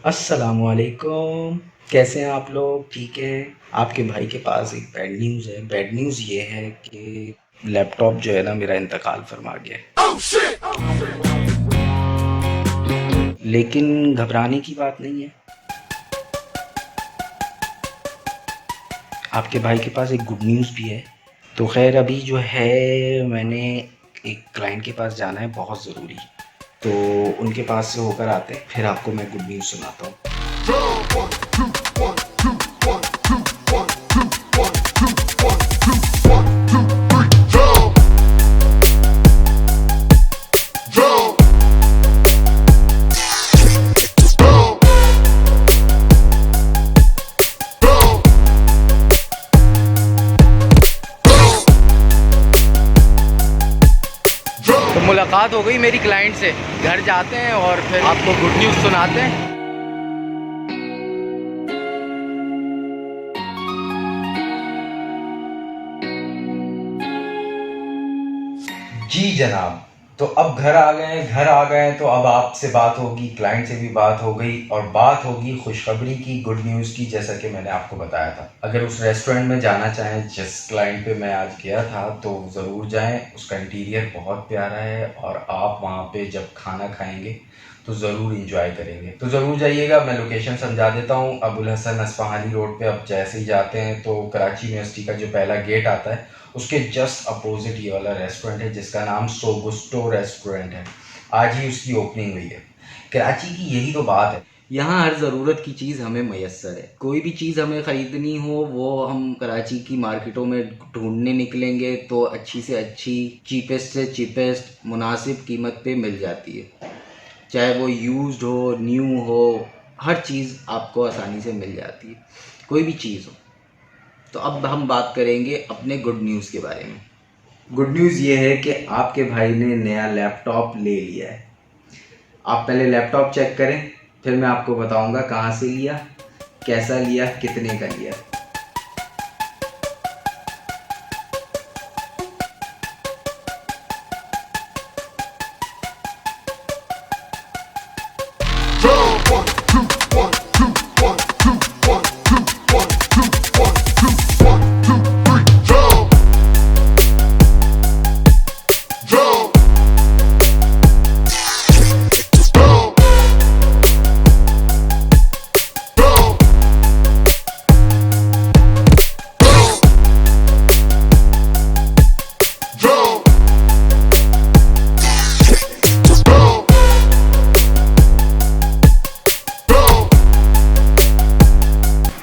अस्सलामुअलैकुम। कैसे हैं आप लोग? ठीक है। आपके भाई के पास एक बैड न्यूज़ है। बैड न्यूज़ ये है कि लैपटॉप जो है ना मेरा इंतकाल फरमा गया है। लेकिन घबराने की बात नहीं है। आपके भाई के पास एक गुड न्यूज़ भी है। तो खैर अभी जो है मैंने एक क्लाइंट के पास जाना है बहुत ज़रूरी। तो उनके पास से होकर आते हैं, फिर आपको मैं गुड न्यूज़ सुनाता हूँ। तो मुलाकात हो गई मेरी क्लाइंट से। घर जाते हैं और फिर आपको गुड न्यूज़ सुनाते हैं। जी जनाब। तो अब घर आ गए तो अब आपसे बात होगी, क्लाइंट से भी बात हो गई और बात होगी खुशखबरी की, गुड न्यूज़ की, जैसा कि मैंने आपको बताया था। अगर उस रेस्टोरेंट में जाना चाहें जिस क्लाइंट पे मैं आज गया था तो ज़रूर जाएं। उसका इंटीरियर बहुत प्यारा है और आप वहाँ पे जब खाना खाएंगे तो ज़रूर इंजॉय करेंगे। तो ज़रूर जाइएगा। मैं लोकेशन समझा देता हूँ। अबुल हसन अस्फ़हानी रोड पे अब जैसे ही जाते हैं तो कराची यूनिवर्सिटी का जो पहला गेट आता है उसके जस्ट अपोजिट ये वाला रेस्टोरेंट है जिसका नाम सोगुस्टो रेस्टोरेंट है। आज ही उसकी ओपनिंग हुई है। कराची की यही तो बात है, यहाँ हर ज़रूरत की चीज़ हमें मैसर है। कोई भी चीज़ हमें ख़रीदनी हो वो हम कराची की मार्केटों में ढूंढने निकलेंगे तो अच्छी से अच्छी, चीपेस्ट से चीपेस्ट मुनासिब कीमत पे मिल जाती है। चाहे वो यूज्ड हो, न्यू हो, हर चीज़ आपको आसानी से मिल जाती है, कोई भी चीज़ हो। तो अब हम बात करेंगे अपने गुड न्यूज़ के बारे में। गुड न्यूज़ ये है कि आपके भाई ने नया लैपटॉप ले लिया है। आप पहले लैपटॉप चेक करें, फिर मैं आपको बताऊंगा कहाँ से लिया, कैसा लिया, कितने का लिया।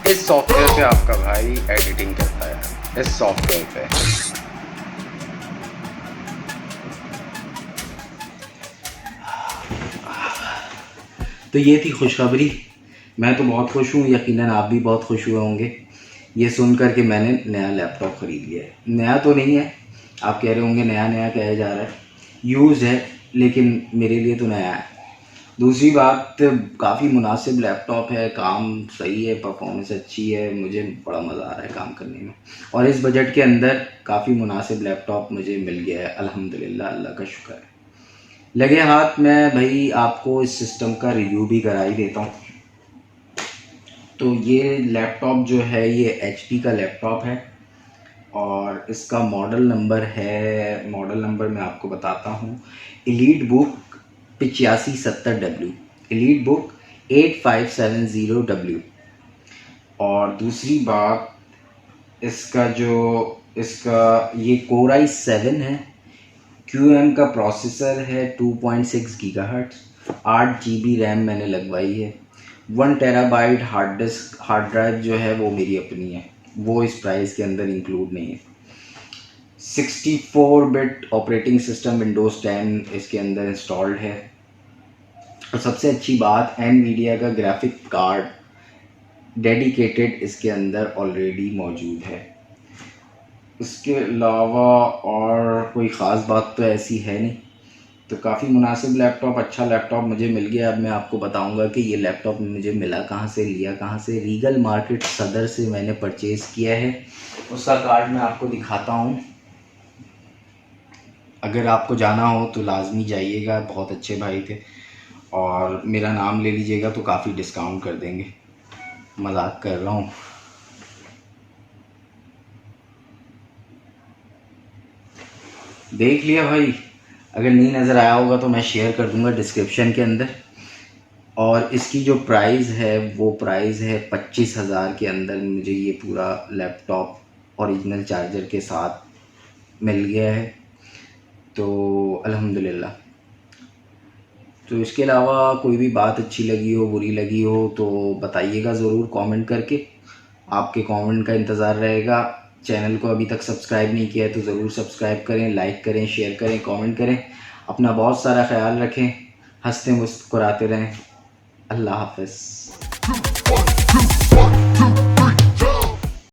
इस सॉफ्टवेयर पे आपका भाई एडिटिंग करता है, इस सॉफ्टवेयर पे। तो ये थी खुशखबरी। मैं तो बहुत खुश हूँ, यकीनन आप भी बहुत खुश हुए होंगे ये सुनकर कि मैंने नया लैपटॉप ख़रीद लिया है। नया तो नहीं है, आप कह रहे होंगे नया नया कहा जा रहा है, यूज़ है, लेकिन मेरे लिए तो नया है। दूसरी बात, काफ़ी मुनासिब लैपटॉप है, काम सही है, परफॉर्मेंस अच्छी है, मुझे बड़ा मज़ा आ रहा है काम करने में। और इस बजट के अंदर काफ़ी मुनासिब लैपटॉप मुझे मिल गया है, अल्हम्दुलिल्लाह, अल्लाह का शुक्र है। लगे हाथ मैं भाई आपको इस सिस्टम का रिव्यू भी करा ही देता हूँ। तो ये लैपटॉप जो है ये HP का लैपटॉप है और इसका मॉडल नंबर मैं आपको बताता हूँ। Elite book 8570W, elite book 8570W। और दूसरी बात, इसका ये कोर i7 है, QM का प्रोसेसर है, 2.6 गीगाहर्ट्ज़, 8 GB रैम मैंने लगवाई है, 1 TB हार्ड ड्राइव जो है वो मेरी अपनी है, वो इस प्राइस के अंदर इंक्लूड नहीं है। 64 बिट ऑपरेटिंग सिस्टम विंडोज़ 10 इसके अंदर इंस्टॉल्ड है। और सबसे अच्छी बात, एनवीडिया का ग्राफिक कार्ड डेडिकेटेड इसके अंदर ऑलरेडी मौजूद है। इसके अलावा और कोई ख़ास बात तो ऐसी है नहीं। तो काफ़ी मुनासिब लैपटॉप, अच्छा लैपटॉप मुझे मिल गया। अब मैं आपको बताऊंगा कि ये लैपटॉप मुझे मिला कहाँ से, लिया कहाँ से। रीगल मार्केट सदर से मैंने परचेज़ किया है। उसका कार्ड मैं आपको दिखाता हूँ। अगर आपको जाना हो तो लाजमी जाइएगा, बहुत अच्छे भाई थे। और मेरा नाम ले लीजिएगा तो काफ़ी डिस्काउंट कर देंगे, मजाक कर रहा हूँ। देख लिया भाई, अगर नहीं नज़र आया होगा तो मैं शेयर कर दूंगा डिस्क्रिप्शन के अंदर। और इसकी जो प्राइस है वो प्राइस है 25,000 के अंदर मुझे ये पूरा लैपटॉप ओरिजिनल चार्जर के साथ मिल गया है, तो अल्हम्दुलिल्लाह। तो इसके अलावा कोई भी बात अच्छी लगी हो, बुरी लगी हो तो बताइएगा ज़रूर कमेंट करके, आपके कमेंट का इंतज़ार रहेगा। चैनल को अभी तक सब्सक्राइब नहीं किया है तो ज़रूर सब्सक्राइब करें, लाइक करें, शेयर करें, कमेंट करें। अपना बहुत सारा ख्याल रखें, हंसते मुस्कुराते रहें। अल्लाह हाफ़िज़।